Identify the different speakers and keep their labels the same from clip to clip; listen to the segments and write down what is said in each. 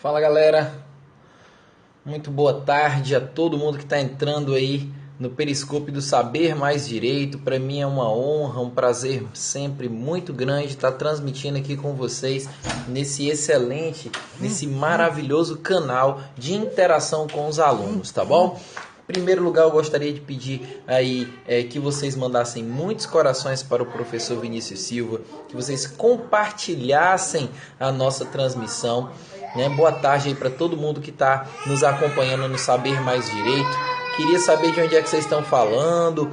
Speaker 1: Fala galera, muito boa tarde a todo mundo que está entrando aí no Periscope do Saber Mais Direito. Para mim é uma honra, um prazer sempre muito grande estar transmitindo aqui com vocês nesse excelente, nesse maravilhoso canal de interação com os alunos, tá bom? Em primeiro lugar, eu gostaria de pedir aí que vocês mandassem muitos corações para o professor Vinícius Silva, que vocês compartilhassem a nossa transmissão. Boa tarde aí para todo mundo que está nos acompanhando no Saber Mais Direito. Queria saber de onde é que vocês estão falando,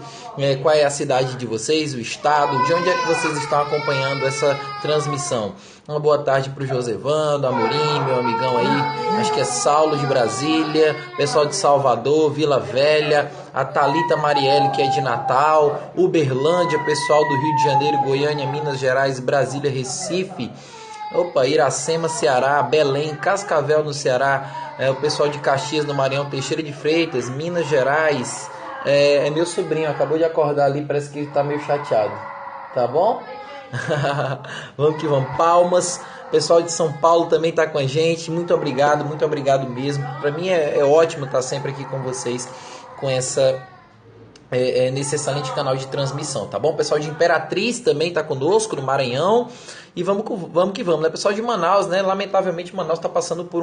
Speaker 1: qual é a cidade de vocês, o estado, de onde é que vocês estão acompanhando essa transmissão. Uma boa tarde para o Josevando, Amorim, meu amigão aí, acho que é Saulo de Brasília, pessoal de Salvador, Vila Velha, a Thalita Marielle, que é de Natal, Uberlândia, pessoal do Rio de Janeiro, Goiânia, Minas Gerais, Brasília, Recife, Iracema, Ceará, Belém, Cascavel no Ceará, o pessoal de Caxias no Maranhão, Teixeira de Freitas, Minas Gerais, é meu sobrinho, acabou de acordar ali, parece que ele está meio chateado, tá bom? Vamos que vamos. Palmas, pessoal de São Paulo também está com a gente, muito obrigado mesmo. Para mim é ótimo estar sempre aqui com vocês com nesse excelente canal de transmissão, tá bom? O pessoal de Imperatriz também está conosco no Maranhão. E vamos que vamos, né? Pessoal de Manaus, né? Lamentavelmente Manaus está passando por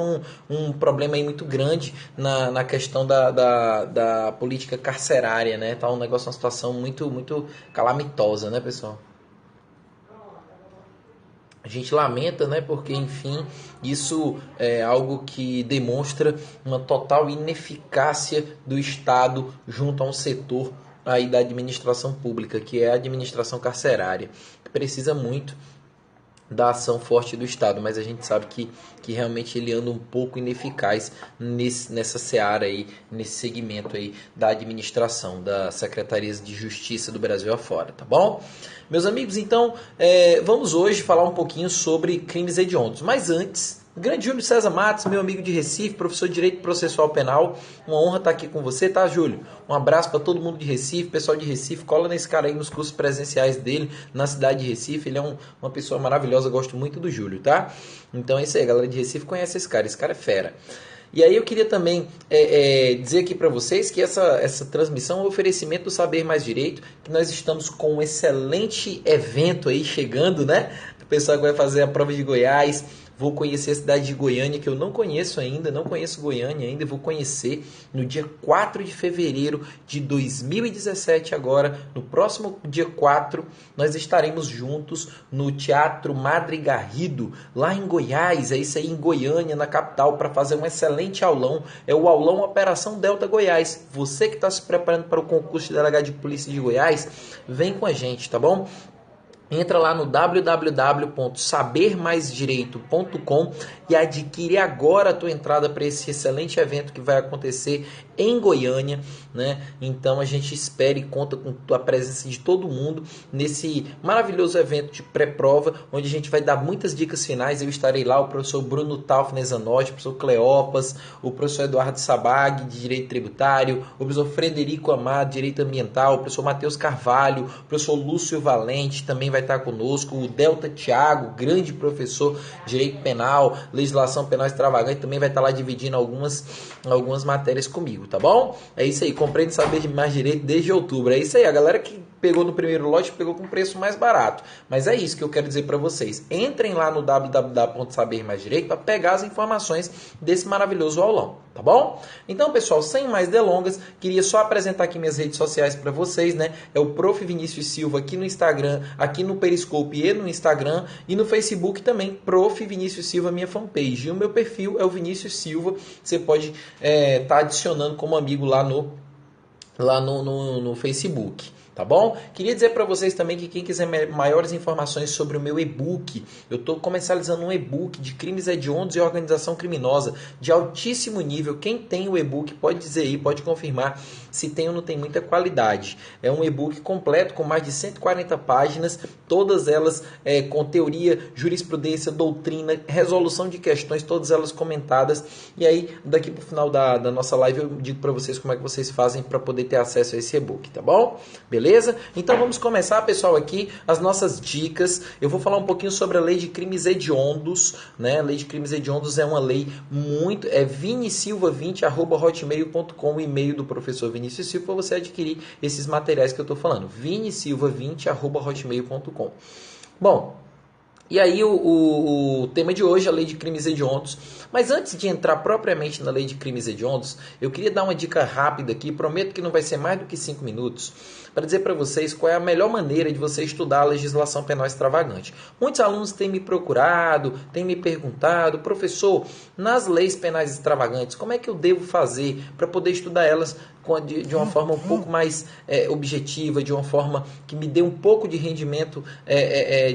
Speaker 1: um problema aí muito grande na questão da política carcerária, né? Tá um negócio, uma situação muito calamitosa, né, pessoal? A gente lamenta, né? Porque, enfim, isso é algo que demonstra uma total ineficácia do Estado junto a um setor aí da administração pública, que é a administração carcerária, que precisa muito da ação forte do Estado, mas a gente sabe que realmente ele anda um pouco ineficaz nessa seara aí, nesse segmento aí da administração, das secretarias de justiça do Brasil afora, tá bom? Meus amigos, então, vamos hoje falar um pouquinho sobre crimes hediondos, mas antes, o grande Júlio César Matos, meu amigo de Recife, professor de Direito Processual Penal, uma honra estar aqui com você, tá, Júlio? Um abraço para todo mundo de Recife, pessoal de Recife, cola nesse cara aí nos cursos presenciais dele, na cidade de Recife, ele é uma pessoa maravilhosa, gosto muito do Júlio, tá? Então é isso aí, a galera de Recife conhece esse cara é fera. E aí eu queria também dizer aqui para vocês que essa transmissão é um oferecimento do Saber Mais Direito, que nós estamos com um excelente evento aí chegando, né? O pessoal que vai fazer a prova de Goiás. Vou conhecer a cidade de Goiânia, que eu não conheço ainda, não conheço Goiânia ainda, vou conhecer no dia 4 de fevereiro de 2017 agora, no próximo dia 4, nós estaremos juntos no Teatro Madre Garrido, lá em Goiás, é isso aí em Goiânia, na capital, para fazer um excelente aulão, é o aulão Operação Delta Goiás. Você que está se preparando para o concurso de delegado de polícia de Goiás, vem com a gente, tá bom? Entra lá no www.sabermaisdireito.com e adquire agora a tua entrada para esse excelente evento que vai acontecer em Goiânia, né? Então a gente espera e conta com a presença de todo mundo nesse maravilhoso evento de pré-prova, onde a gente vai dar muitas dicas finais. Eu estarei lá, o professor Bruno Taufner Zanotti, o professor Cleopas, o professor Eduardo Sabag, de Direito Tributário, o professor Frederico Amado, de Direito Ambiental, o professor Matheus Carvalho, o professor Lúcio Valente também vai estar conosco, o Delta Thiago, grande professor de Direito Penal, Legislação Penal Extravagante, também vai estar lá dividindo algumas matérias comigo, tá bom? É isso aí, compreende Saber Mais Direito desde outubro, é isso aí, a galera que pegou no primeiro lote pegou com preço mais barato, mas é isso que eu quero dizer para vocês, entrem lá no www.sabermaisdireito para pegar as informações desse maravilhoso aulão, tá bom? Então, pessoal, sem mais delongas, queria só apresentar aqui minhas redes sociais para vocês, né? É o Prof. Vinícius Silva aqui no Instagram, aqui no Periscope e no Instagram, e no Facebook também, Prof. Vinícius Silva, minha fanpage. E o meu perfil é o Vinícius Silva, você pode estar adicionando como amigo lá no Facebook. Tá bom? Queria dizer para vocês também que quem quiser maiores informações sobre o meu e-book, eu estou comercializando um e-book de crimes hediondos e organização criminosa de altíssimo nível. Quem tem o e-book pode dizer aí, pode confirmar se tem ou não tem muita qualidade. É um e-book completo com mais de 140 páginas, todas elas com teoria, jurisprudência, doutrina, resolução de questões, todas elas comentadas. E aí, daqui para o final da nossa live, eu digo para vocês como é que vocês fazem para poder ter acesso a esse e-book, tá bom? Beleza? beleza? Então vamos começar, pessoal, aqui as nossas dicas. Eu vou falar um pouquinho sobre a lei de crimes hediondos, né? A lei de crimes hediondos é uma lei muito... É vinisilva20@hotmail.com, o e-mail do professor Vinícius Silva, para você adquirir esses materiais que eu estou falando. vinisilva20@hotmail.com. Bom, e aí o tema de hoje é a lei de crimes hediondos. Mas antes de entrar propriamente na lei de crimes hediondos, eu queria dar uma dica rápida aqui, prometo que não vai ser mais do que 5 minutos, para dizer para vocês qual é a melhor maneira de você estudar a legislação penal extravagante. Muitos alunos têm me procurado, têm me perguntado, professor, nas leis penais extravagantes, como é que eu devo fazer para poder estudar elas de uma forma um pouco mais objetiva, de uma forma que me dê um pouco de rendimento,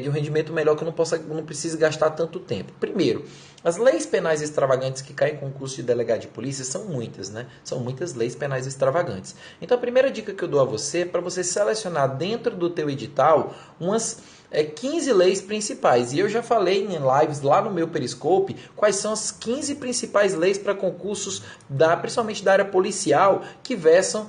Speaker 1: de um rendimento melhor, que eu não precise gastar tanto tempo. Primeiro, as leis penais extravagantes que caem em concurso de delegado de polícia são muitas, né? São muitas leis penais extravagantes. Então a primeira dica que eu dou a você é para você selecionar dentro do teu edital umas 15 leis principais. E eu já falei em lives lá no meu Periscope quais são as 15 principais leis para concursos, principalmente da área policial, que versam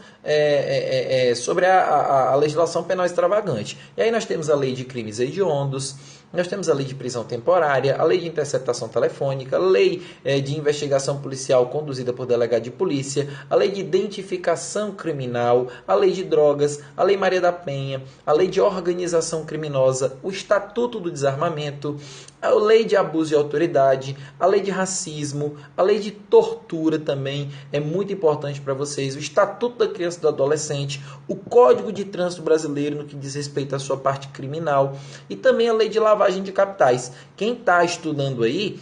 Speaker 1: sobre a legislação penal extravagante. E aí nós temos a lei de crimes hediondos, nós temos a lei de prisão temporária, a lei de interceptação telefônica, a lei de investigação policial conduzida por delegado de polícia, a lei de identificação criminal, a lei de drogas, a lei Maria da Penha, a lei de organização criminosa, o Estatuto do Desarmamento, a lei de abuso de autoridade, a lei de racismo, a lei de tortura também é muito importante para vocês, o Estatuto da Criança e do Adolescente, o Código de Trânsito Brasileiro no que diz respeito à sua parte criminal e também a lei de lavagem de capitais. Quem está estudando aí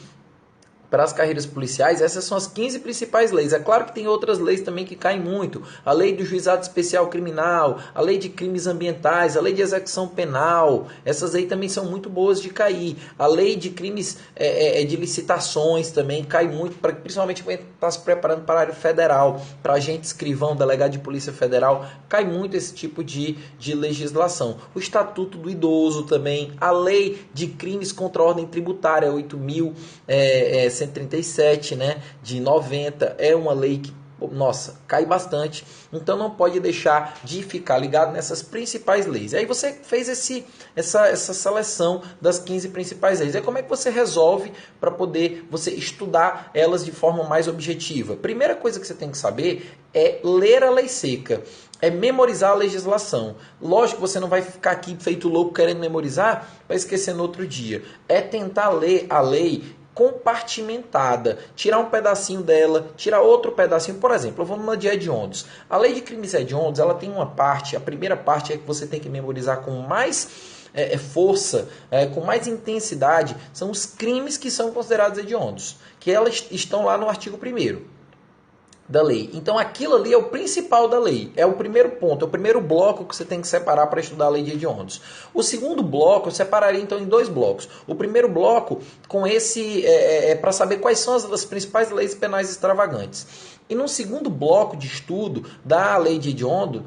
Speaker 1: para as carreiras policiais, essas são as 15 principais leis. É claro que tem outras leis também que caem muito. A lei do juizado especial criminal, a lei de crimes ambientais, a lei de execução penal. Essas aí também são muito boas de cair. A lei de crimes de licitações também cai muito, principalmente quem está se preparando para a área federal, para agente escrivão, delegado de polícia federal, cai muito esse tipo de legislação. O Estatuto do Idoso também, a lei de crimes contra a ordem tributária, 8.137, né, de 90, é uma lei que, nossa, cai bastante, então não pode deixar de ficar ligado nessas principais leis. Aí você fez essa seleção das 15 principais leis. Aí como é que você resolve para poder você estudar elas de forma mais objetiva? Primeira coisa que você tem que saber é ler a lei seca. É memorizar a legislação. Lógico que você não vai ficar aqui feito louco querendo memorizar para esquecer no outro dia. É tentar ler a lei compartimentada, tirar um pedacinho dela, tirar outro pedacinho. Por exemplo, eu vou numa de hediondos. A lei de crimes hediondos, ela tem uma parte, a primeira parte é que você tem que memorizar com mais força, com mais intensidade, são os crimes que são considerados hediondos, que elas estão lá no artigo 1º da lei. Então aquilo ali é o principal da lei, é o primeiro ponto, é o primeiro bloco que você tem que separar para estudar a lei de hediondos. O segundo bloco eu separaria então em 2 blocos. O primeiro bloco com esse para saber quais são as principais leis penais extravagantes. E no segundo bloco de estudo da lei de hediondo,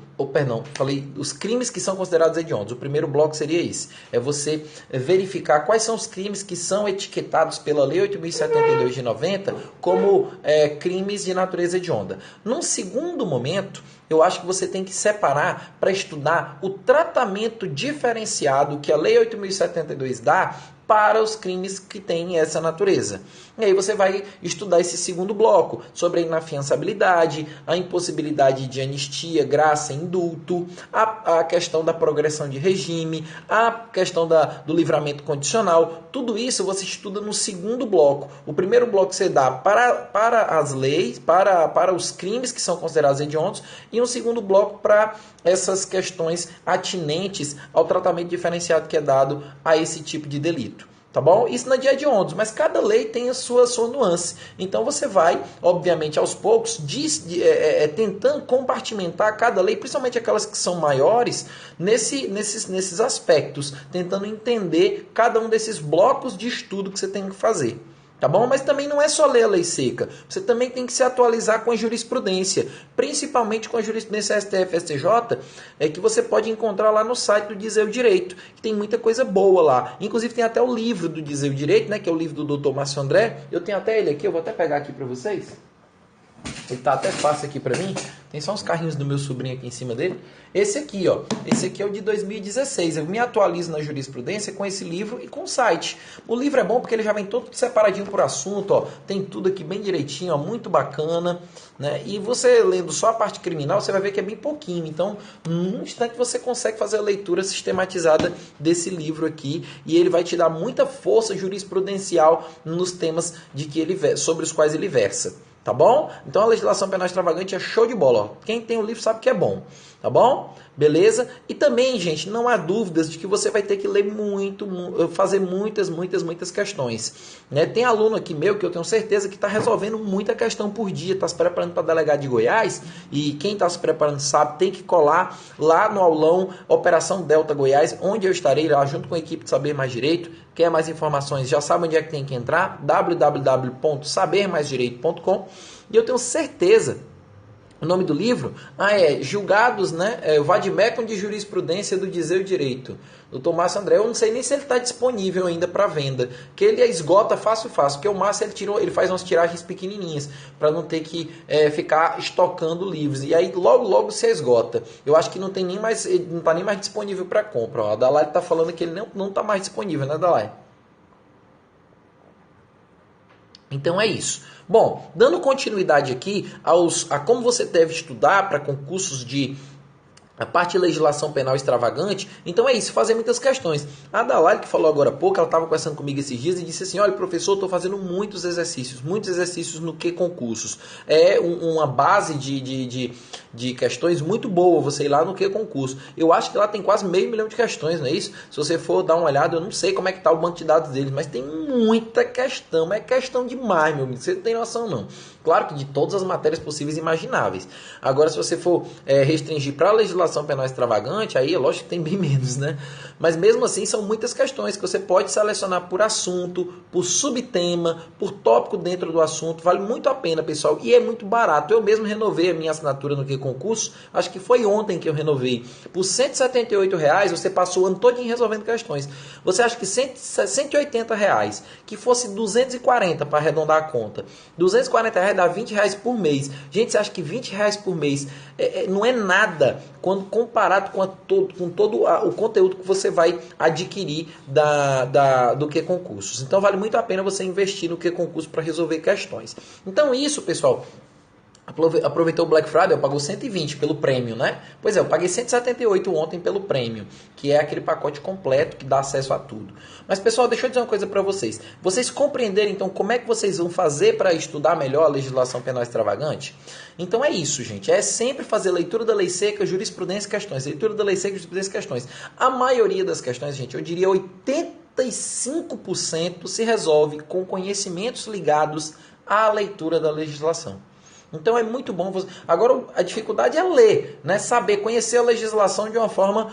Speaker 1: falei os crimes que são considerados hediondos. O primeiro bloco seria esse, é você verificar quais são os crimes que são etiquetados pela lei 8.072 de 90 como crimes de natureza hedionda. Num segundo momento, eu acho que você tem que separar para estudar o tratamento diferenciado que a lei 8.072 dá para os crimes que têm essa natureza. E aí você vai estudar esse segundo bloco sobre a inafiançabilidade, a impossibilidade de anistia, graça, indulto, a questão da progressão de regime, a questão do livramento condicional. Tudo isso você estuda no segundo bloco. O primeiro bloco você dá para as leis, para os crimes que são considerados hediondos, e um segundo bloco para essas questões atinentes ao tratamento diferenciado que é dado a esse tipo de delito. Tá bom? Isso na de hediondos, mas cada lei tem a sua nuance. Então você vai, obviamente, aos poucos, tentando compartimentar cada lei, principalmente aquelas que são maiores, nesses aspectos, tentando entender cada um desses blocos de estudo que você tem que fazer. Tá bom? Mas também não é só ler a lei seca. Você também tem que se atualizar com a jurisprudência, principalmente com a jurisprudência STF e STJ, que você pode encontrar lá no site do Dizer o Direito, que tem muita coisa boa lá. Inclusive tem até o livro do Dizer o Direito, né, que é o livro do Dr. Márcio André. Eu tenho até ele aqui, eu vou até pegar aqui para vocês. Ele está até fácil aqui para mim. Tem só uns carrinhos do meu sobrinho aqui em cima dele. Esse aqui, ó. Esse aqui é o de 2016. Eu me atualizo na jurisprudência com esse livro e com o site. O livro é bom porque ele já vem todo separadinho por assunto, ó. Tem tudo aqui bem direitinho, ó. Muito bacana, né? E você lendo só a parte criminal, você vai ver que é bem pouquinho. Então, num instante você consegue fazer a leitura sistematizada desse livro aqui. E ele vai te dar muita força jurisprudencial nos temas sobre os quais ele versa. Tá bom? Então a legislação penal extravagante é show de bola. Ó. Quem tem o livro sabe que é bom. Tá bom? Beleza? E também, gente, não há dúvidas de que você vai ter que ler fazer muitas questões. Né? Tem aluno aqui meu que eu tenho certeza que está resolvendo muita questão por dia, está se preparando para delegado de Goiás, e quem está se preparando sabe, tem que colar lá no aulão Operação Delta Goiás, onde eu estarei lá junto com a equipe de Saber Mais Direito. Quer mais informações? Já sabe onde é que tem que entrar, www.sabermaisdireito.com, e eu tenho certeza. O nome do livro é Julgados, né? O Vademecum de Jurisprudência do Dizer o Direito, do Tomás André. Eu não sei nem se ele está disponível ainda para venda, que ele esgota fácil, porque o Márcio ele faz umas tiragens pequenininhas, para não ter que ficar estocando livros. E aí logo se esgota. Eu acho que não tem nem mais, ele não está nem mais disponível para compra. Ó. A Dalai está falando que ele não está mais disponível, né, Dalai? Então é isso. Bom, dando continuidade aqui a como você deve estudar para concursos de a parte de legislação penal extravagante, então é isso, fazer muitas questões. A Dalai, que falou agora há pouco, ela estava conversando comigo esses dias e disse assim, olha, professor, estou fazendo muitos exercícios no que concursos. É uma base de questões muito boa você ir lá no que concurso. Eu acho que lá tem quase 500 mil de questões, não é isso? Se você for dar uma olhada, eu não sei como é que está o banco de dados deles, mas tem muita questão, é questão demais, meu amigo, você não tem noção não. Claro que de todas as matérias possíveis e imagináveis. Agora, se você for restringir para a legislação penal extravagante, aí é lógico que tem bem menos, né? Mas mesmo assim, são muitas questões que você pode selecionar por assunto, por subtema, por tópico dentro do assunto. Vale muito a pena, pessoal. E é muito barato. Eu mesmo renovei a minha assinatura no Que Concurso. Acho que foi ontem que eu renovei. Por R$ 178, você passou o ano todinho resolvendo questões. Você acha que R$ 180, que fosse 240 para arredondar a conta. R$ 240 dá R$20 por mês. Gente, você acha que R$20 por mês não é nada quando comparado com todo o conteúdo que você vai adquirir do Que Concursos. Então vale muito a pena você investir no Que Concurso para resolver questões. Então isso, pessoal, aproveitou o Black Friday, eu pagou 120 pelo prêmio, né? Pois é, eu paguei 178 ontem pelo prêmio, que é aquele pacote completo que dá acesso a tudo. Mas, pessoal, deixa eu dizer uma coisa para vocês. Vocês compreenderem, então, como é que vocês vão fazer para estudar melhor a legislação penal extravagante? Então é isso, gente. É sempre fazer leitura da lei seca, jurisprudência e questões. Leitura da lei seca, jurisprudência e questões. A maioria das questões, gente, eu diria 85% se resolve com conhecimentos ligados à leitura da legislação. Então é muito bom. Agora a dificuldade é ler, né? Saber, conhecer a legislação de uma forma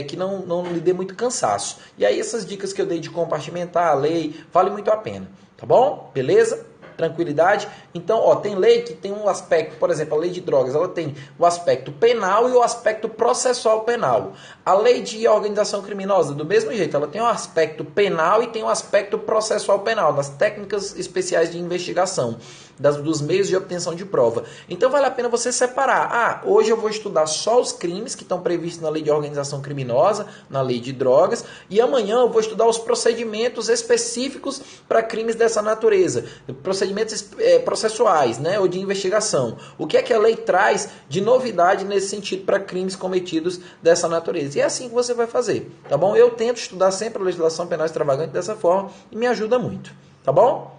Speaker 1: que não lhe dê muito cansaço. E aí essas dicas que eu dei de compartimentar a lei, vale muito a pena. Tá bom? Beleza? Tranquilidade. Então, ó, tem lei que tem um aspecto, por exemplo, a lei de drogas, ela tem o aspecto penal e o aspecto processual penal. A lei de organização criminosa, do mesmo jeito, ela tem um aspecto penal e tem um aspecto processual penal, das técnicas especiais de investigação, dos meios de obtenção de prova. Então, vale a pena você separar. Hoje eu vou estudar só os crimes que estão previstos na lei de organização criminosa, na lei de drogas, e amanhã eu vou estudar os procedimentos específicos para crimes dessa natureza, procedimentos processuais, né, ou de investigação. O que é que a lei traz de novidade nesse sentido para crimes cometidos dessa natureza? E é assim que você vai fazer, tá bom? Eu tento estudar sempre a legislação penal extravagante dessa forma e me ajuda muito, tá bom?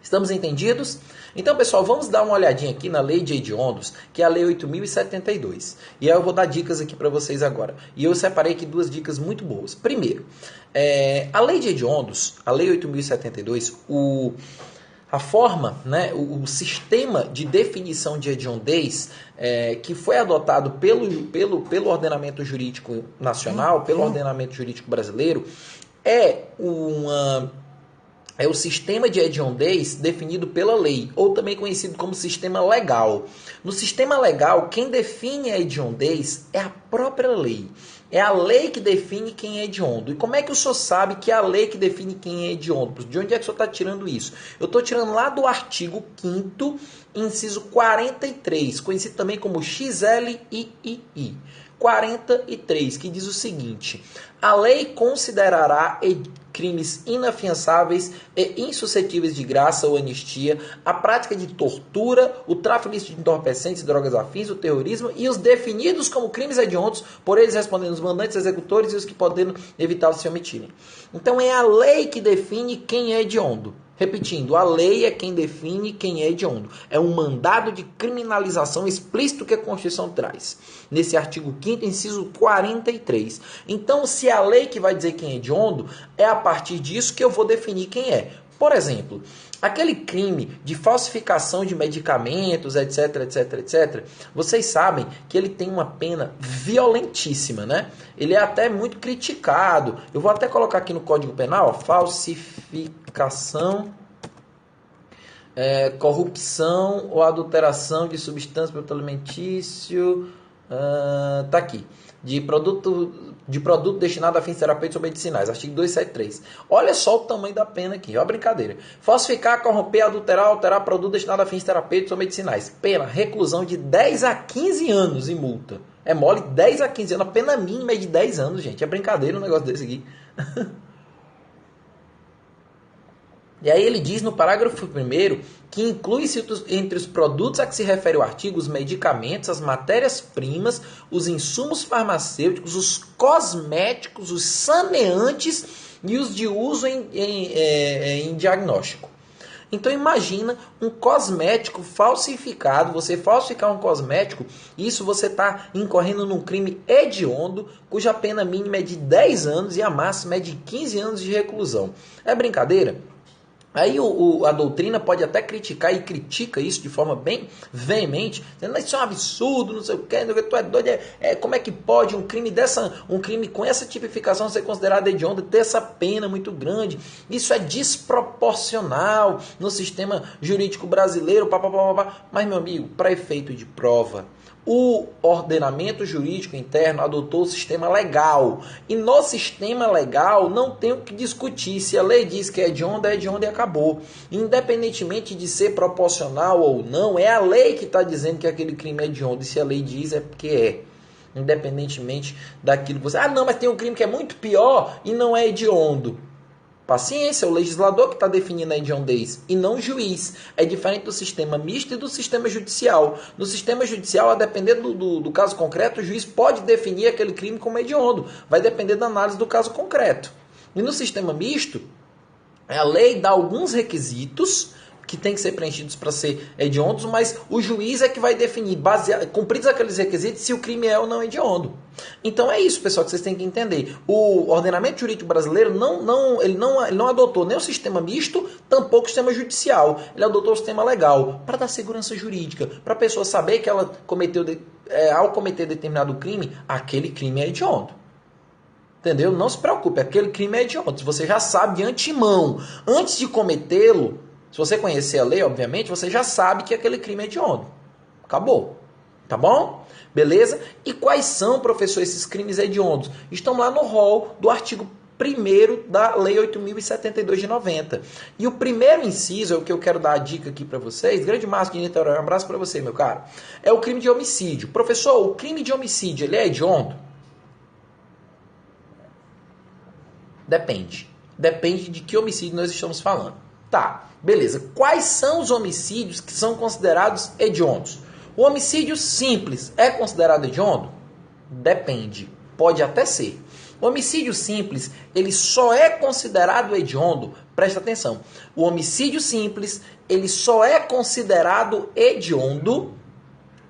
Speaker 1: Estamos entendidos? Então, pessoal, vamos dar uma olhadinha aqui na lei de hediondos, que é a lei 8.072. E aí eu vou dar dicas aqui para vocês agora. E eu separei aqui duas dicas muito boas. Primeiro, a lei de hediondos, a lei 8.072, a forma, né, o sistema de definição de hediondez que foi adotado pelo ordenamento jurídico nacional, pelo ordenamento jurídico brasileiro, é o sistema de hediondez definido pela lei, ou também conhecido como sistema legal. No sistema legal, quem define a hediondez é a própria lei. É a lei que define quem é hediondo. E como é que o senhor sabe que é a lei que define quem é hediondo? De onde é que o senhor está tirando isso? Eu estou tirando lá do artigo 5º, inciso 43, conhecido também como XLII. 43, que diz o seguinte: a lei considerará crimes inafiançáveis e insuscetíveis de graça ou anistia a prática de tortura, o tráfico ilícito de entorpecentes e drogas afins, o terrorismo e os definidos como crimes hediondos, por eles respondendo os mandantes executores e os que podendo evitá-los se omitirem. Então é a lei que define quem é hediondo. Repetindo, a lei é quem define quem é hediondo. É um mandado de criminalização explícito que a Constituição traz. Nesse artigo 5º, inciso 43. Então, se é a lei que vai dizer quem é hediondo, é a partir disso que eu vou definir quem é. Por exemplo, aquele crime de falsificação de medicamentos, etc, etc, etc, vocês sabem que ele tem uma pena violentíssima, né? Ele é até muito criticado. Eu vou até colocar aqui no Código Penal, ó, falsificação, corrupção ou adulteração de substância, produto alimentício, tá aqui. De produto destinado a fins terapêuticos ou medicinais, artigo 273. Olha só o tamanho da pena aqui, ó a brincadeira. Falsificar, corromper, adulterar, alterar produto destinado a fins terapêuticos ou medicinais. Pena, reclusão de 10 a 15 anos e multa. É mole, 10 a 15 anos, a pena mínima é de 10 anos, gente. É brincadeira um negócio desse aqui. E aí ele diz no parágrafo 1º que inclui-se entre os produtos a que se refere o artigo os medicamentos, as matérias-primas, os insumos farmacêuticos, os cosméticos, os saneantes e os de uso em diagnóstico. Então imagina um cosmético falsificado, você falsificar um cosmético, isso você está incorrendo num crime hediondo, cuja pena mínima é de 10 anos e a máxima é de 15 anos de reclusão. É brincadeira? Aí a doutrina pode até criticar e critica isso de forma bem veemente, dizendo, isso é um absurdo, não sei o que, tu é doido, como é que pode um crime com essa tipificação ser considerado hediondo e ter essa pena muito grande? Isso é desproporcional no sistema jurídico brasileiro, Mas, meu amigo, para efeito de prova, o ordenamento jurídico interno adotou o sistema legal. E no sistema legal não tem o que discutir. Se a lei diz que é hediondo e acabou. Independentemente de ser proporcional ou não, é a lei que está dizendo que aquele crime é hediondo. E se a lei diz, é porque é. Independentemente daquilo que você... não, mas tem um crime que é muito pior e não é hediondo. Paciência, é o legislador que está definindo a hediondez e não o juiz. É diferente do sistema misto e do sistema judicial. No sistema judicial, a depender do caso concreto, o juiz pode definir aquele crime como hediondo. Vai depender da análise do caso concreto. E no sistema misto, a lei dá alguns requisitos que têm que ser preenchidos para ser hediondos, mas o juiz é que vai definir, cumpridos aqueles requisitos, se o crime é ou não hediondo. Então é isso, pessoal, que vocês têm que entender. O ordenamento jurídico brasileiro ele não adotou nem o sistema misto, tampouco o sistema judicial. Ele adotou o sistema legal, para dar segurança jurídica, para a pessoa saber que ela ao cometer determinado crime, aquele crime é hediondo. Entendeu? Não se preocupe, aquele crime é hediondo. Você já sabe de antemão, antes de cometê-lo. Se você conhecer a lei, obviamente, você já sabe que aquele crime é hediondo. Acabou. Tá bom? Beleza? E quais são, professor, esses crimes hediondos? Estão lá no rol do artigo 1º da Lei 8.072 de 90. E o primeiro inciso, é o que eu quero dar a dica aqui para vocês. Grande Márcio de Niterói, um abraço para você, meu caro. É o crime de homicídio. Professor, o crime de homicídio, ele é hediondo? Depende. Depende de que homicídio nós estamos falando. Tá, beleza. Quais são os homicídios que são considerados hediondos? O homicídio simples é considerado hediondo? Depende. Pode até ser. O homicídio simples, ele só é considerado hediondo, presta atenção. O homicídio simples, ele só é considerado hediondo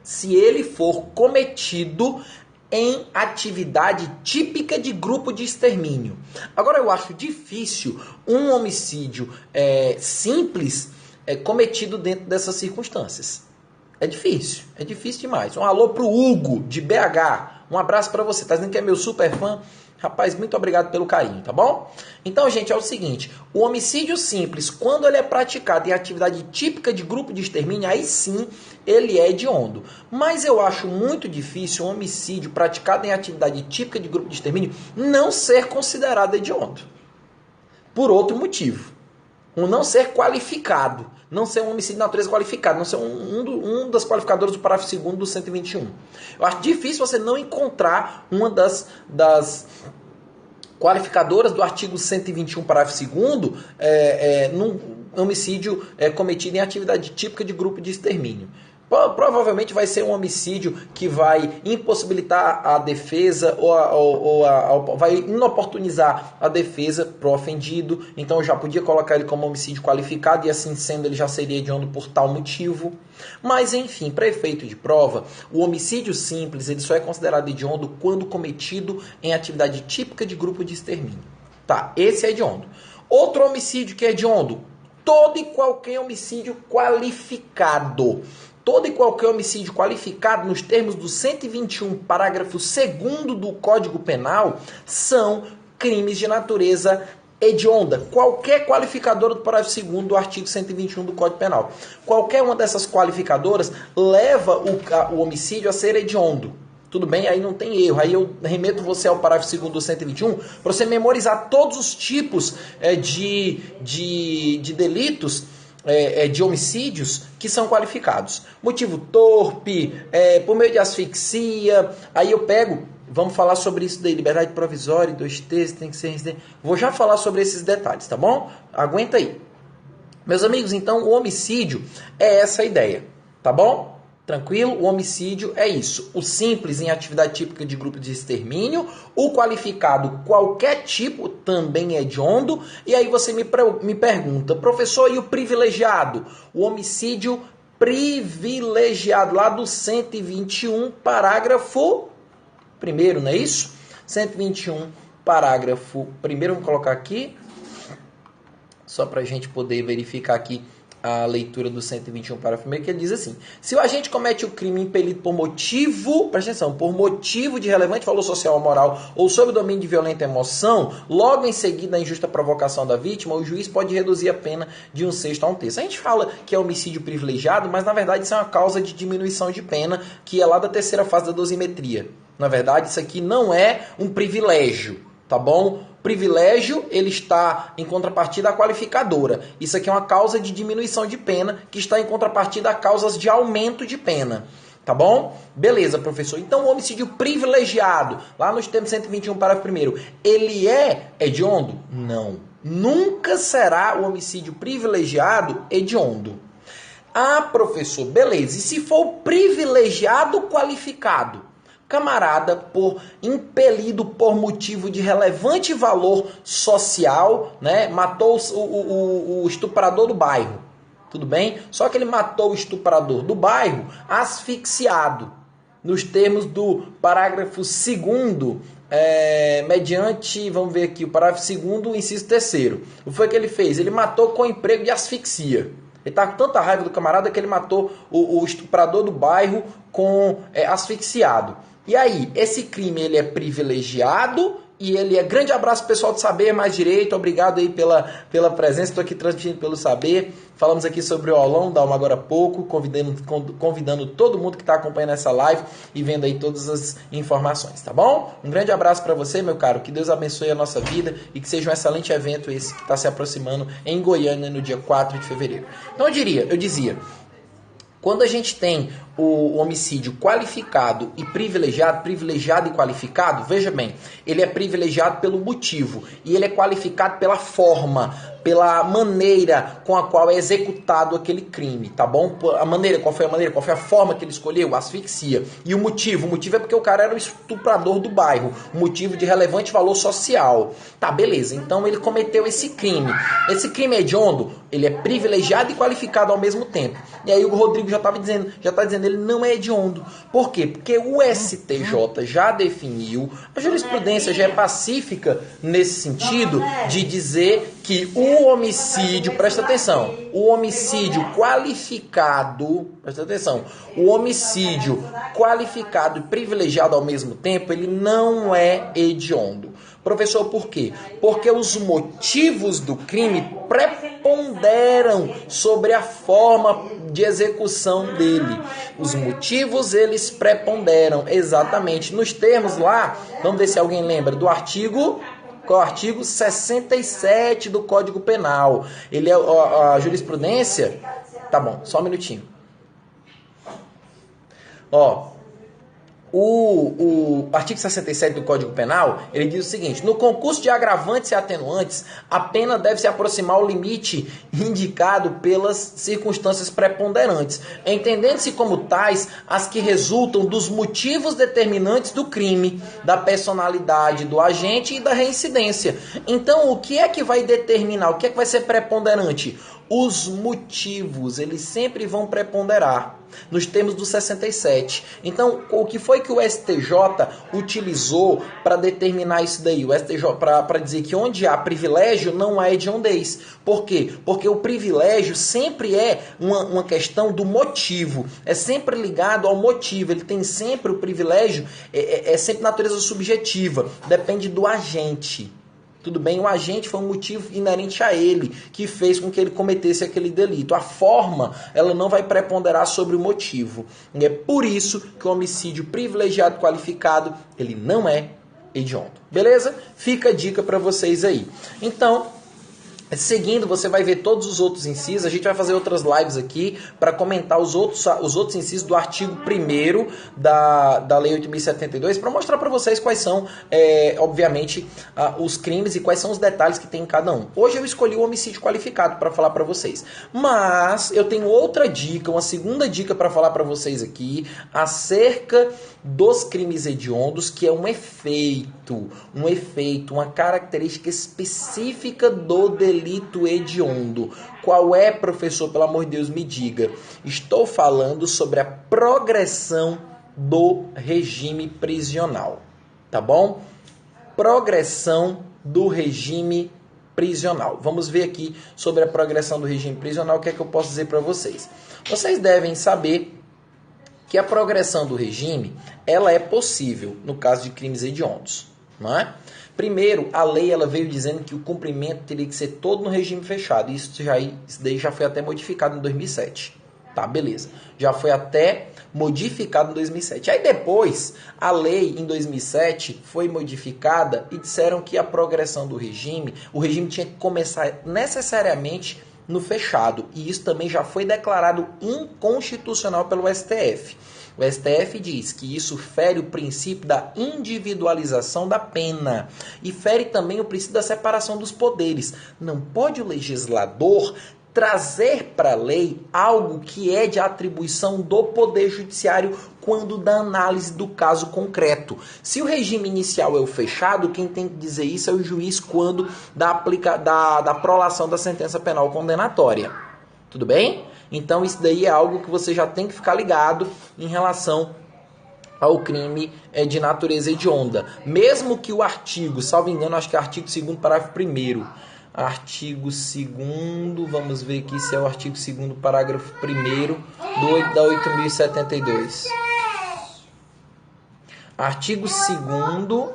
Speaker 1: se ele for cometido em atividade típica de grupo de extermínio. Agora, eu acho difícil um homicídio simples cometido dentro dessas circunstâncias. É difícil demais. Um alô pro Hugo, de BH. Um abraço para você. Tá dizendo que é meu super fã? Rapaz, muito obrigado pelo carinho, tá bom? Então, gente, é o seguinte, o homicídio simples, quando ele é praticado em atividade típica de grupo de extermínio, aí sim ele é hediondo. Mas eu acho muito difícil um homicídio praticado em atividade típica de grupo de extermínio não ser considerado hediondo. Por outro motivo. Um não ser qualificado, não ser um homicídio de natureza qualificado, não ser um das qualificadoras do parágrafo 2º do 121. Eu acho difícil você não encontrar uma das qualificadoras do artigo 121, parágrafo 2º, num homicídio cometido em atividade típica de grupo de extermínio. Provavelmente vai ser um homicídio que vai impossibilitar a defesa ou vai inoportunizar a defesa pro ofendido. Então eu já podia colocar ele como homicídio qualificado e assim sendo ele já seria hediondo por tal motivo. Mas enfim, para efeito de prova, o homicídio simples ele só é considerado hediondo quando cometido em atividade típica de grupo de extermínio. Tá, esse é hediondo. Outro homicídio que é hediondo, todo e qualquer homicídio qualificado. Todo e qualquer homicídio qualificado nos termos do 121, parágrafo 2º do Código Penal, são crimes de natureza hedionda. Qualquer qualificadora do parágrafo 2º do artigo 121 do Código Penal. Qualquer uma dessas qualificadoras leva o homicídio a ser hediondo. Tudo bem? Aí não tem erro. Aí eu remeto você ao parágrafo 2º do 121 para você memorizar todos os tipos de delitos, de homicídios que são qualificados. Motivo torpe, por meio de asfixia. Aí eu pego, vamos falar sobre isso daí, liberdade provisória, 2 terços, tem que ser residente. Vou já falar sobre esses detalhes, tá bom? Aguenta aí. Meus amigos, então o homicídio é essa ideia, tá bom? Tranquilo? O homicídio é isso. O simples em atividade típica de grupo de extermínio. O qualificado, qualquer tipo, também é hediondo. E aí você me pergunta, professor, e o privilegiado? O homicídio privilegiado, lá do 121, parágrafo 1º, não é isso? 121, parágrafo 1º, vamos colocar aqui, só para a gente poder verificar aqui a leitura do 121, parágrafo 1º, que ele diz assim: se o agente comete o crime impelido por motivo, presta atenção, por motivo de relevante valor social ou moral ou sob o domínio de violenta emoção, logo em seguida a injusta provocação da vítima, o juiz pode reduzir a pena de 1/6 a 1/3. A gente fala que é homicídio privilegiado, mas na verdade isso é uma causa de diminuição de pena, que é lá da terceira fase da dosimetria. Na verdade, isso aqui não é um privilégio, tá bom? Privilégio, ele está em contrapartida à qualificadora. Isso aqui é uma causa de diminuição de pena, que está em contrapartida a causas de aumento de pena. Tá bom? Beleza, professor. Então, o homicídio privilegiado, lá nos termos 121, parágrafo 1º, ele é hediondo? Não. Nunca será o homicídio privilegiado hediondo. Ah, professor, beleza. E se for privilegiado qualificado? Camarada, impelido por motivo de relevante valor social, né, matou o estuprador do bairro. Tudo bem? Só que ele matou o estuprador do bairro asfixiado. Nos termos do parágrafo 2º, mediante, vamos ver aqui, o parágrafo 2º, inciso 3º. O que foi que ele fez? Ele matou com emprego de asfixia. Ele está com tanta raiva do camarada que ele matou o estuprador do bairro com asfixiado. E aí, esse crime ele é privilegiado e ele é... Grande abraço pessoal do Saber Mais Direito, obrigado aí pela presença, estou aqui transmitindo pelo Saber. Falamos aqui sobre o aulão da alma agora há pouco, convidando todo mundo que está acompanhando essa live e vendo aí todas as informações, tá bom? Um grande abraço para você, meu caro, que Deus abençoe a nossa vida e que seja um excelente evento esse que está se aproximando em Goiânia no dia 4 de fevereiro. Então eu dizia, quando a gente tem o homicídio qualificado e privilegiado e qualificado, veja bem, ele é privilegiado pelo motivo e ele é qualificado pela forma, pela maneira com a qual é executado aquele crime, tá bom? Qual foi a forma que ele escolheu? Asfixia. E o motivo é porque o cara era o estuprador do bairro, um motivo de relevante valor social. Tá, beleza, então ele cometeu esse crime. Esse crime hediondo, ele é privilegiado e qualificado ao mesmo tempo. E aí o Rodrigo já está dizendo, ele não é hediondo. Por quê? Porque o STJ já definiu, a jurisprudência já é pacífica nesse sentido de dizer que o homicídio, presta atenção, o homicídio qualificado, presta atenção, o homicídio qualificado e privilegiado ao mesmo tempo, ele não é hediondo. Professor, por quê? Porque os motivos do crime preponderam sobre a forma de execução dele. Os motivos, eles preponderam, exatamente. Nos termos lá, vamos ver se alguém lembra, do artigo... Qual é o artigo 67 do Código Penal? Ele é a jurisprudência... Tá bom, só um minutinho. O artigo 67 do Código Penal, ele diz o seguinte: no concurso de agravantes e atenuantes, a pena deve se aproximar ao limite indicado pelas circunstâncias preponderantes, entendendo-se como tais as que resultam dos motivos determinantes do crime, da personalidade do agente e da reincidência. Então, o que é que vai determinar? O que é que vai ser preponderante? Os motivos, eles sempre vão preponderar nos termos do 67. Então, o que foi que o STJ utilizou para determinar isso daí? O STJ para dizer que onde há privilégio não há hediondez. Por quê? Porque o privilégio sempre é uma questão do motivo. É sempre ligado ao motivo. Ele tem sempre o privilégio, é sempre natureza subjetiva. Depende do agente. Tudo bem, o agente foi um motivo inerente a ele, que fez com que ele cometesse aquele delito. A forma, ela não vai preponderar sobre o motivo. E é por isso que o homicídio privilegiado qualificado, ele não é hediondo. Beleza? Fica a dica para vocês aí. Então, seguindo, você vai ver todos os outros incisos. A gente vai fazer outras lives aqui para comentar os outros incisos do artigo 1º da Lei 8.072, para mostrar para vocês quais são, obviamente, os crimes e quais são os detalhes que tem em cada um. Hoje eu escolhi o homicídio qualificado para falar para vocês. Mas eu tenho outra dica, uma segunda dica para falar para vocês aqui, acerca dos crimes hediondos, que é um efeito, uma característica específica do delito hediondo. Qual é, professor? Pelo amor de Deus, me diga. Estou falando sobre a progressão do regime prisional, tá bom? Progressão do regime prisional. Vamos ver aqui sobre a progressão do regime prisional, o que é que eu posso dizer para vocês. Vocês devem saber que a progressão do regime, ela é possível no caso de crimes hediondos, não é? Primeiro, a lei ela veio dizendo que o cumprimento teria que ser todo no regime fechado. Isso daí já foi até modificado em 2007. Tá, beleza. Já foi até modificado em 2007. Aí depois, a lei em 2007 foi modificada e disseram que a progressão do regime, o regime tinha que começar necessariamente no fechado. E isso também já foi declarado inconstitucional pelo STF. O STF diz que isso fere o princípio da individualização da pena e fere também o princípio da separação dos poderes. Não pode o legislador trazer para a lei algo que é de atribuição do Poder Judiciário quando da análise do caso concreto. Se o regime inicial é o fechado, quem tem que dizer isso é o juiz quando da prolação da sentença penal condenatória. Tudo bem? Então isso daí é algo que você já tem que ficar ligado em relação ao crime de natureza hedionda. Mesmo que o artigo, salvo engano, acho que é artigo 2º, parágrafo 1º. Artigo 2º, vamos ver aqui se é o artigo 2º, parágrafo 1º da 8.072. Artigo 2º,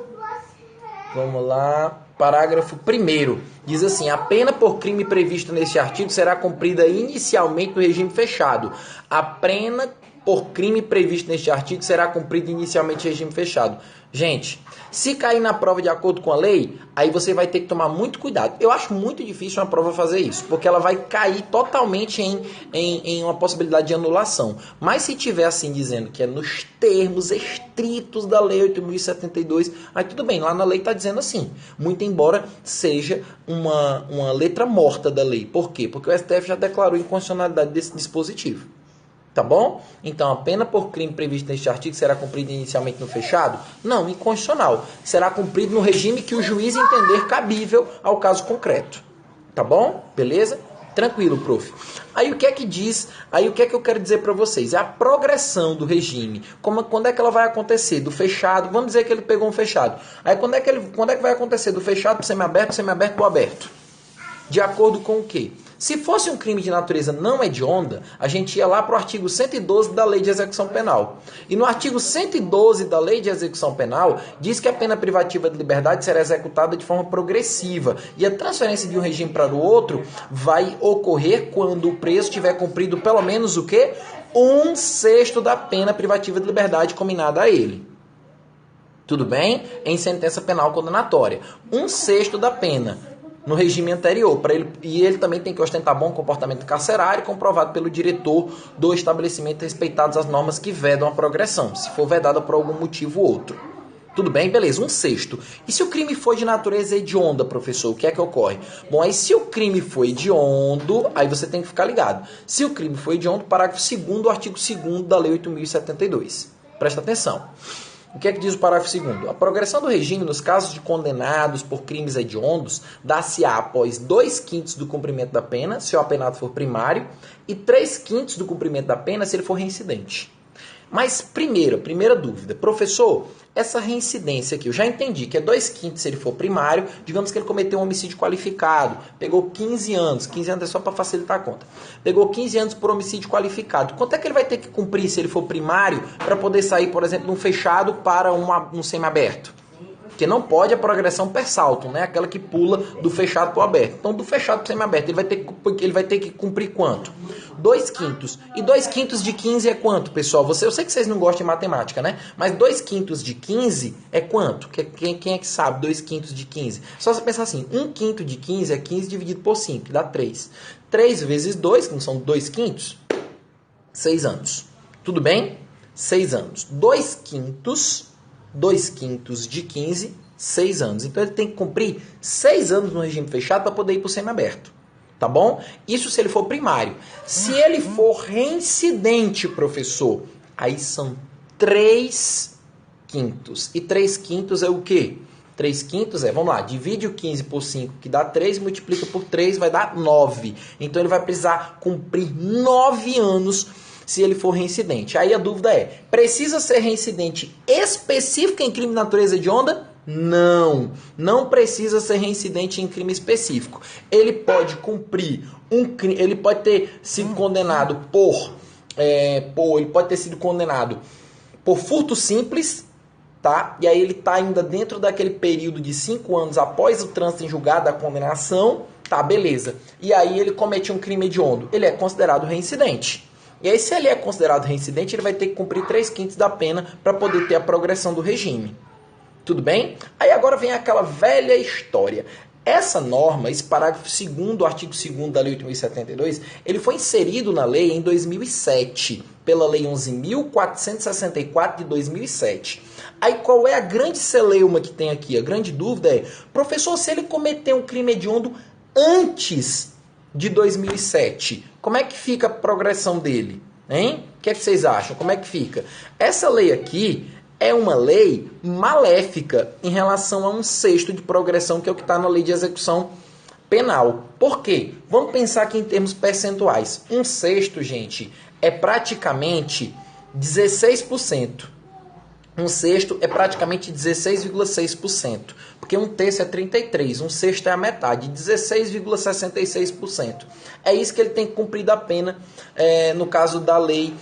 Speaker 1: vamos lá, parágrafo 1º, diz assim: a pena por crime previsto neste artigo será cumprida inicialmente no regime fechado. A pena por crime previsto neste artigo será cumprida inicialmente no regime fechado. Gente, se cair na prova de acordo com a lei, aí você vai ter que tomar muito cuidado. Eu acho muito difícil uma prova fazer isso, porque ela vai cair totalmente em uma possibilidade de anulação. Mas se tiver assim dizendo que é nos termos estritos da Lei 8.072, aí tudo bem, lá na lei está dizendo assim, muito embora seja uma letra morta da lei. Por quê? Porque o STF já declarou a inconstitucionalidade desse dispositivo. Tá bom? Então, a pena por crime previsto neste artigo será cumprida inicialmente no fechado? Não, inconstitucional. Será cumprido no regime que o juiz entender cabível ao caso concreto. Tá bom? Beleza? Tranquilo, prof. Aí o que é que diz? Aí o que é que eu quero dizer para vocês? É a progressão do regime. Quando é que ela vai acontecer? Do fechado, vamos dizer que ele pegou um fechado. Aí quando é que vai acontecer? Do fechado para o semiaberto para o aberto? De acordo com o quê? Se fosse um crime de natureza não hedionda, a gente ia lá para o artigo 112 da Lei de Execução Penal. E no artigo 112 da Lei de Execução Penal, diz que a pena privativa de liberdade será executada de forma progressiva. E a transferência de um regime para o outro vai ocorrer quando o preso tiver cumprido pelo menos o quê? 1/6 da pena privativa de liberdade combinada a ele. Tudo bem? Em sentença penal condenatória. 1/6 da pena no regime anterior. E ele também tem que ostentar bom comportamento carcerário, comprovado pelo diretor do estabelecimento, respeitadas as normas que vedam a progressão, se for vedada por algum motivo ou outro. Tudo bem? Beleza, 1/6. E se o crime for de natureza hedionda, professor, o que é que ocorre? Bom, aí se o crime foi hediondo, aí você tem que ficar ligado. Se o crime foi hediondo, parágrafo 2º do artigo 2º da Lei 8.072. Presta atenção. O que é que diz o parágrafo 2º? A progressão do regime nos casos de condenados por crimes hediondos dá-se-á após 2/5 do cumprimento da pena, se o apenado for primário, e 3/5 do cumprimento da pena, se ele for reincidente. Mas, primeira dúvida. Professor, essa reincidência aqui, eu já entendi que é 2/5 se ele for primário, digamos que ele cometeu um homicídio qualificado, pegou 15 anos, 15 anos é só para facilitar a conta, pegou 15 anos por homicídio qualificado. Quanto é que ele vai ter que cumprir se ele for primário para poder sair, por exemplo, de um fechado para um semiaberto? Porque não pode a progressão per saltum, né? Aquela que pula do fechado para o aberto. Então, do fechado para o semiaberto, ele vai ter que cumprir quanto? 2/5. E 2/5 de 15 é quanto, pessoal? Eu sei que vocês não gostam de matemática, né? Mas 2/5 de 15 é quanto? Quem é que sabe 2/5 de 15? Só você pensar assim, 1/5 de 15 é 15 dividido por 5, que dá 3. 3 vezes 2, que não são 2/5, 6 anos. Tudo bem? 6 anos. 2/5 de 15, 6 anos. Então ele tem que cumprir 6 anos no regime fechado para poder ir para o semiaberto. Tá bom? Isso se ele for primário. Se ele for reincidente, professor, aí são 3/5. E 3/5 é o quê? 3/5 vamos lá, divide o 15 por 5, que dá 3, multiplica por 3, vai dar 9. Então ele vai precisar cumprir 9 anos se ele for reincidente. Aí a dúvida é, precisa ser reincidente específico em crime de natureza hedionda? Não precisa ser reincidente em crime específico. Ele pode cumprir ele pode ter sido condenado ele pode ter sido condenado por furto simples, tá? E aí ele está ainda dentro daquele período de 5 anos após o trânsito em julgado da condenação, tá, beleza. E aí ele comete um crime hediondo, ele é considerado reincidente. E aí, se ele é considerado reincidente, ele vai ter que cumprir 3/5 da pena para poder ter a progressão do regime. Tudo bem? Aí agora vem aquela velha história. Essa norma, esse parágrafo 2º do artigo 2º da Lei 8.072, ele foi inserido na lei em 2007, pela Lei 11.464 de 2007. Aí qual é a grande celeuma que tem aqui? A grande dúvida é, professor, se ele cometeu um crime hediondo antes de 2007, como é que fica a progressão dele? Hein? O que é que vocês acham? Como é que fica? Essa lei aqui é uma lei maléfica em relação a 1/6 de progressão, que é o que está na Lei de Execução Penal. Por quê? Vamos pensar aqui em termos percentuais. 1/6, gente, é praticamente 16%. 1/6 é praticamente 16,6%. Porque 1/3 é 33, 1/6 é a metade, 16,66%. É isso que ele tem que cumprir da pena, no caso da lei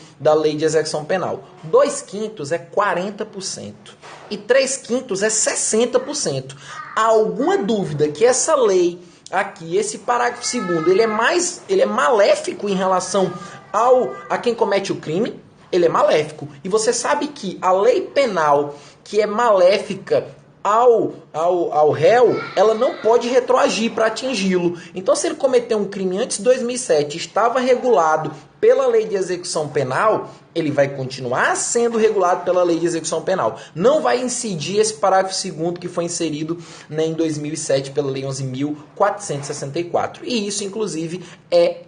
Speaker 1: de execução penal. 2/5 é 40% e 3/5 é 60%. Há alguma dúvida que essa lei aqui, esse parágrafo 2º, ele é maléfico em relação a quem comete o crime? Ele é maléfico. E você sabe que a lei penal que é maléfica ao réu, ela não pode retroagir para atingi-lo. Então, se ele cometeu um crime antes de 2007, estava regulado pela Lei de Execução Penal, ele vai continuar sendo regulado pela Lei de Execução Penal. Não vai incidir esse parágrafo 2º que foi inserido, né, em 2007 pela Lei 11.464. E isso, inclusive, é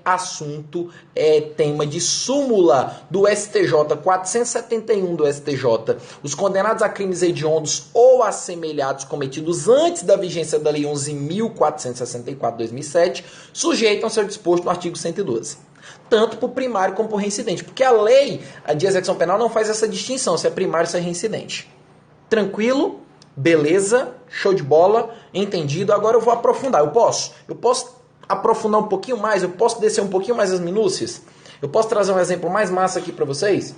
Speaker 1: tema de súmula do STJ, 471 do STJ. Os condenados a crimes hediondos ou assemelhados cometidos antes da vigência da Lei 11.464 de 2007 sujeitam-se ao disposto no artigo 112. Tanto para o primário como para o reincidente. Porque a lei de execução penal não faz essa distinção, se é primário ou se é reincidente. Tranquilo? Beleza? Show de bola? Entendido? Agora eu vou aprofundar. Eu posso aprofundar um pouquinho mais? Eu posso descer um pouquinho mais as minúcias? Eu posso trazer um exemplo mais massa aqui para vocês?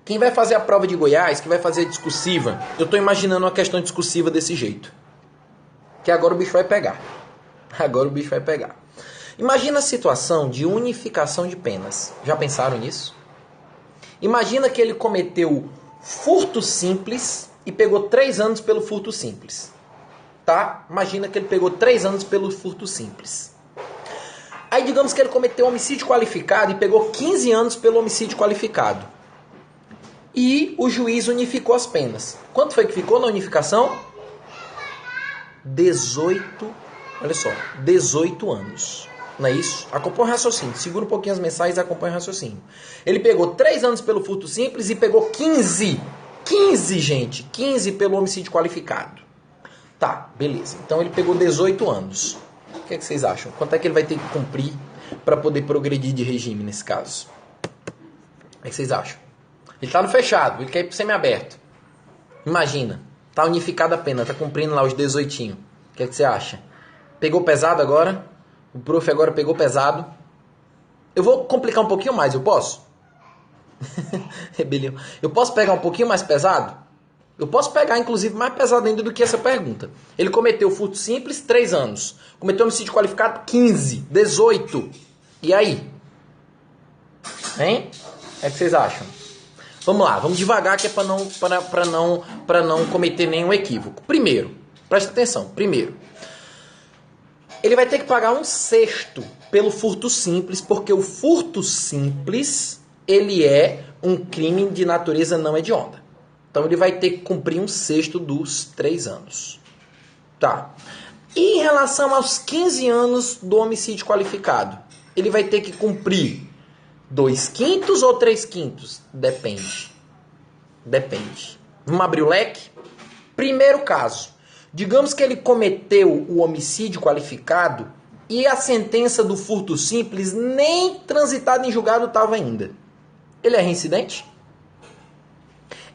Speaker 1: Quem vai fazer a prova de Goiás, que vai fazer a discursiva, eu estou imaginando uma questão discursiva desse jeito. Que agora o bicho vai pegar. Agora o bicho vai pegar. Imagina a situação de unificação de penas. Já pensaram nisso? Imagina que ele cometeu furto simples e pegou 3 anos pelo furto simples. Tá? Imagina que ele pegou 3 anos pelo furto simples. Aí digamos que ele cometeu homicídio qualificado e pegou 15 anos pelo homicídio qualificado. E o juiz unificou as penas. Quanto foi que ficou na unificação? 18, olha só, 18 anos. Não é isso? Acompanha o raciocínio. Segura um pouquinho as mensagens e acompanha o raciocínio. Ele pegou 3 anos pelo furto simples e pegou 15, gente, 15 pelo homicídio qualificado. Tá, beleza. Então ele pegou 18 anos. O que é que vocês acham? Quanto é que ele vai ter que cumprir para poder progredir de regime nesse caso? O que é que vocês acham? Ele está no fechado, ele quer ir para o semiaberto. Imagina, está unificada a pena, está cumprindo lá os 18. O que é que você acha? Pegou pesado agora? O prof agora pegou pesado. Eu vou complicar um pouquinho mais, eu posso? Rebelião. Eu posso pegar um pouquinho mais pesado? Eu posso pegar, inclusive, mais pesado ainda do que essa pergunta. Ele cometeu furto simples, 3 anos. Cometeu homicídio qualificado, 15, 18. E aí? Hein? O que vocês acham? Vamos lá, vamos devagar que é para não cometer nenhum equívoco. Primeiro, presta atenção. Primeiro, ele vai ter que pagar 1/6 pelo furto simples, porque o furto simples, ele é um crime de natureza não hedionda. Então ele vai ter que cumprir 1/6 dos 3 anos. Tá. E em relação aos 15 anos do homicídio qualificado, ele vai ter que cumprir 2/5 ou 3/5? Depende. Depende. Vamos abrir o leque? Primeiro caso. Digamos que ele cometeu o homicídio qualificado e a sentença do furto simples nem transitada em julgado estava ainda. Ele é reincidente?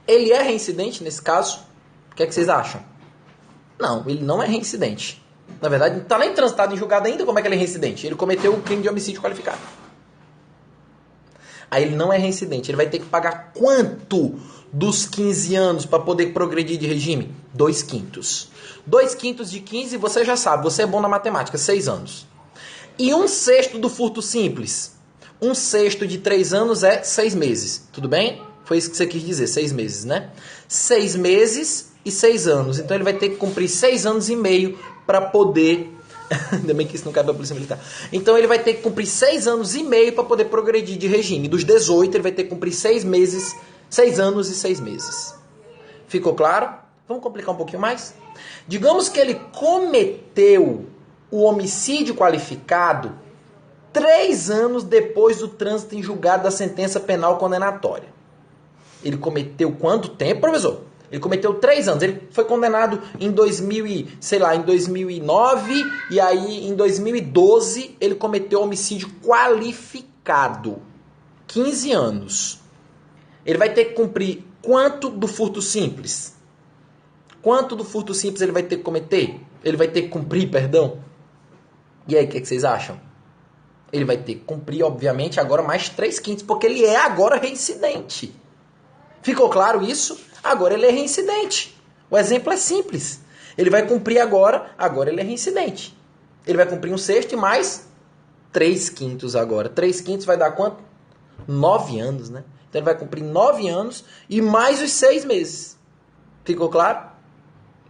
Speaker 1: Ele é reincidente nesse caso? O que é que vocês acham? Não, ele não é reincidente. Na verdade, não está nem transitado em julgado ainda, como é que ele é reincidente? Ele cometeu o crime de homicídio qualificado. Aí ele não é reincidente. Ele vai ter que pagar quanto dos 15 anos para poder progredir de regime? 2/5. 2/5 de 15, você já sabe, você é bom na matemática, 6 anos. E 1/6 do furto simples? 1/6 de 3 anos é 6 meses. Tudo bem? Foi isso que você quis dizer, 6 meses, né? 6 meses e 6 anos. Então ele vai ter que cumprir 6 anos e meio para poder... Ainda bem que isso não cabe para a Polícia Militar. Então ele vai ter que cumprir 6 anos e meio para poder progredir de regime. Dos 18, ele vai ter que cumprir 6 anos e 6 meses. Ficou claro? Vamos complicar um pouquinho mais? Digamos que ele cometeu o homicídio qualificado 3 anos depois do trânsito em julgado da sentença penal condenatória. Ele cometeu quanto tempo, professor? Ele cometeu 3 anos. Ele foi condenado em 2009 e aí em 2012 ele cometeu homicídio qualificado. 15 anos. Ele vai ter que cumprir quanto do furto simples? Quanto do furto simples ele vai ter que cometer? Ele vai ter que cumprir, perdão. E aí, o que vocês acham? Ele vai ter que cumprir, obviamente, agora mais 3/5, porque ele é agora reincidente. Ficou claro isso? Agora ele é reincidente. O exemplo é simples. Ele vai cumprir agora ele é reincidente. Ele vai cumprir 1/6 e mais 3/5 agora. 3/5 vai dar quanto? 9 anos, né? Então ele vai cumprir 9 anos e mais os 6 meses. Ficou claro?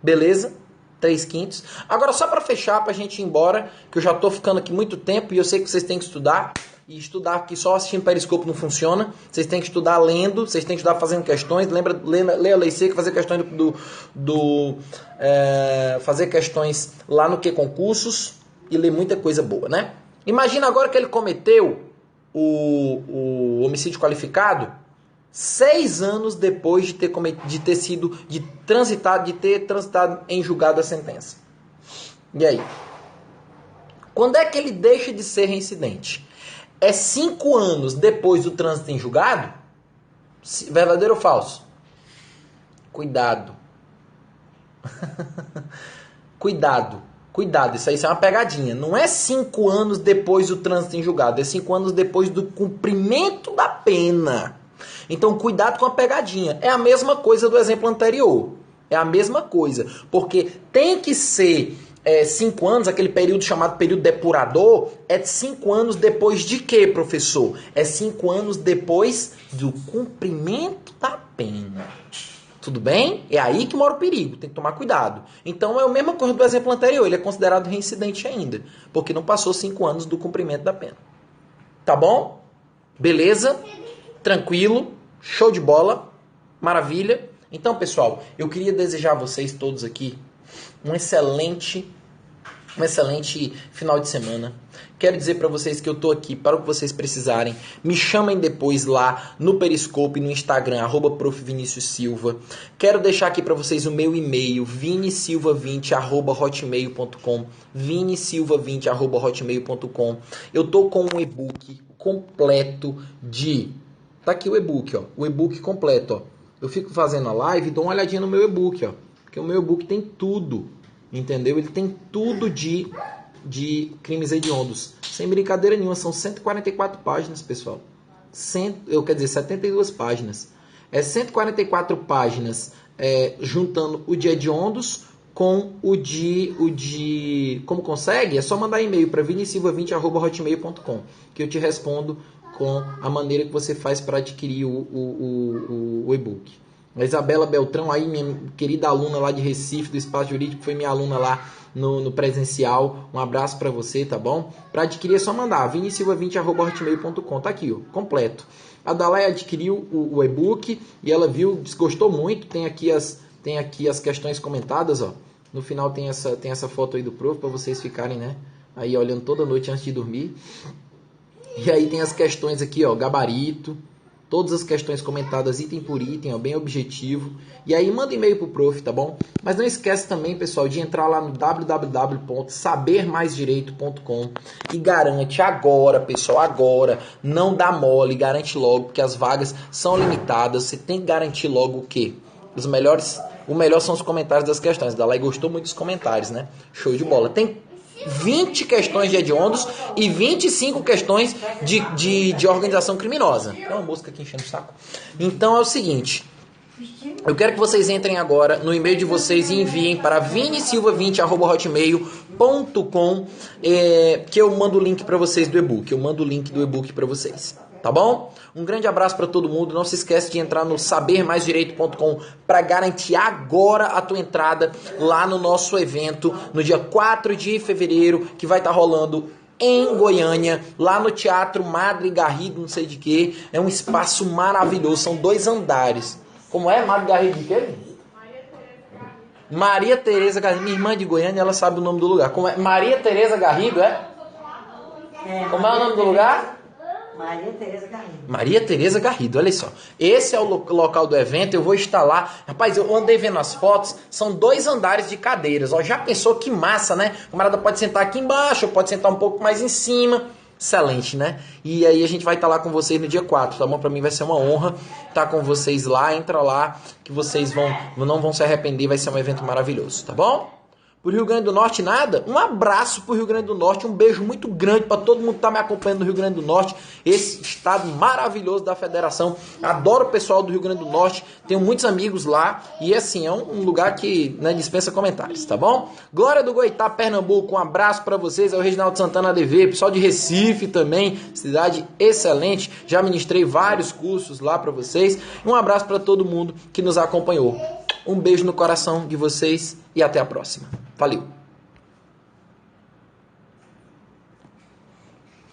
Speaker 1: Beleza? 3/5. Agora só para fechar, para a gente ir embora, que eu já estou ficando aqui muito tempo e eu sei que vocês têm que estudar. E estudar aqui só assistindo Periscope não funciona. Vocês têm que estudar lendo, vocês têm que estudar fazendo questões. Leia a lei seca, fazer questões fazer questões lá no que concursos e ler muita coisa boa, né? Imagina agora que ele cometeu o homicídio qualificado 6 anos depois de ter transitado em julgado a sentença. E aí? Quando é que ele deixa de ser reincidente? É 5 anos depois do trânsito em julgado? Verdadeiro ou falso? Cuidado. Cuidado, isso aí é uma pegadinha. Não é 5 anos depois do trânsito em julgado, é 5 anos depois do cumprimento da pena. Então, cuidado com a pegadinha. É a mesma coisa do exemplo anterior. É a mesma coisa. Porque tem que ser 5 anos, aquele período chamado período depurador, é 5 anos depois de quê, professor? É 5 anos depois do cumprimento da pena. Tudo bem? É aí que mora o perigo, tem que tomar cuidado. Então é a mesma coisa do exemplo anterior, ele é considerado reincidente ainda, porque não passou 5 anos do cumprimento da pena. Tá bom? Beleza? Tranquilo? Show de bola? Maravilha? Então, pessoal, eu queria desejar a vocês todos aqui um excelente final de semana. Quero dizer para vocês que eu tô aqui para o que vocês precisarem. Me chamem depois lá no Periscope, no Instagram, @profviniciussilva. Quero deixar aqui para vocês o meu e-mail, vinisilva20@hotmail.com, vinisilva20@hotmail.com. Eu tô com um e-book completo de... Tá aqui o e-book, ó. O e-book completo, ó. Eu fico fazendo a live e dou uma olhadinha no meu e-book, ó. Porque o meu e-book tem tudo. Entendeu? Ele tem tudo de crimes hediondos. Sem brincadeira nenhuma. São 144 páginas, pessoal. 72 páginas. 144 páginas juntando o de hediondos com o de... Como consegue? É só mandar e-mail para vinisilva20@hotmail.com que eu te respondo com a maneira que você faz para adquirir o e-book. A Isabela Beltrão, aí minha querida aluna lá de Recife, do Espaço Jurídico, foi minha aluna lá no presencial. Um abraço para você, tá bom? Para adquirir é só mandar, vinisilva20@hotmail.com. Tá aqui, ó, completo. A Dalai adquiriu o e-book e ela viu, gostou muito. Tem aqui as questões comentadas, ó. No final tem essa foto aí do prof para vocês ficarem, né, aí olhando toda noite antes de dormir. E aí tem as questões aqui, ó, gabarito. Todas as questões comentadas item por item, ó, bem objetivo. E aí manda e-mail pro prof, tá bom? Mas não esquece também, pessoal, de entrar lá no www.sabermaisdireito.com e garante agora, pessoal, agora. Não dá mole, garante logo, porque as vagas são limitadas. Você tem que garantir logo o quê? O melhor são os comentários das questões. Da Lai gostou muito dos comentários, né? Show de bola. Tem 20 questões de hediondos e 25 questões de organização criminosa. Tem uma mosca aqui enchendo o saco. Então é o seguinte, eu quero que vocês entrem agora no e-mail de vocês e enviem para vinisilva20@hotmail.com que eu mando o link para vocês do e-book. Eu mando o link do e-book para vocês. Tá bom? Um grande abraço para todo mundo. Não se esquece de entrar no sabermaisdireito.com para garantir agora a tua entrada lá no nosso evento no dia 4 de fevereiro, que vai estar rolando em Goiânia, lá no Teatro Madre Garrido, não sei de quê. É um espaço maravilhoso, são 2 andares. Como é? Madre Garrido de quê? Maria Tereza Garrido. Minha irmã de Goiânia, ela sabe o nome do lugar. Como é? Maria Tereza Garrido, é? Como é o nome do lugar?
Speaker 2: Maria Tereza Garrido.
Speaker 1: Maria Tereza Garrido, olha só. Esse é o local do evento, eu vou estar lá. Rapaz, eu andei vendo as fotos, são 2 andares de cadeiras. Ó, já pensou que massa, né? O camarada pode sentar aqui embaixo, pode sentar um pouco mais em cima. Excelente, né? E aí a gente vai estar lá com vocês no dia 4, tá bom? Pra mim vai ser uma honra estar com vocês lá. Entra lá, que vocês não vão se arrepender, vai ser um evento maravilhoso, tá bom? Pro Rio Grande do Norte, nada? Um abraço pro Rio Grande do Norte, um beijo muito grande para todo mundo que tá me acompanhando no Rio Grande do Norte, esse estado maravilhoso da federação. Adoro o pessoal do Rio Grande do Norte, tenho muitos amigos lá e assim, é um lugar que, né, dispensa comentários, tá bom? Glória do Goitá, Pernambuco, um abraço para vocês, é o Reginaldo Santana ADV, pessoal de Recife também, cidade excelente, já ministrei vários cursos lá para vocês. Um abraço para todo mundo que nos acompanhou. Um beijo no coração de vocês e até a próxima. Valeu!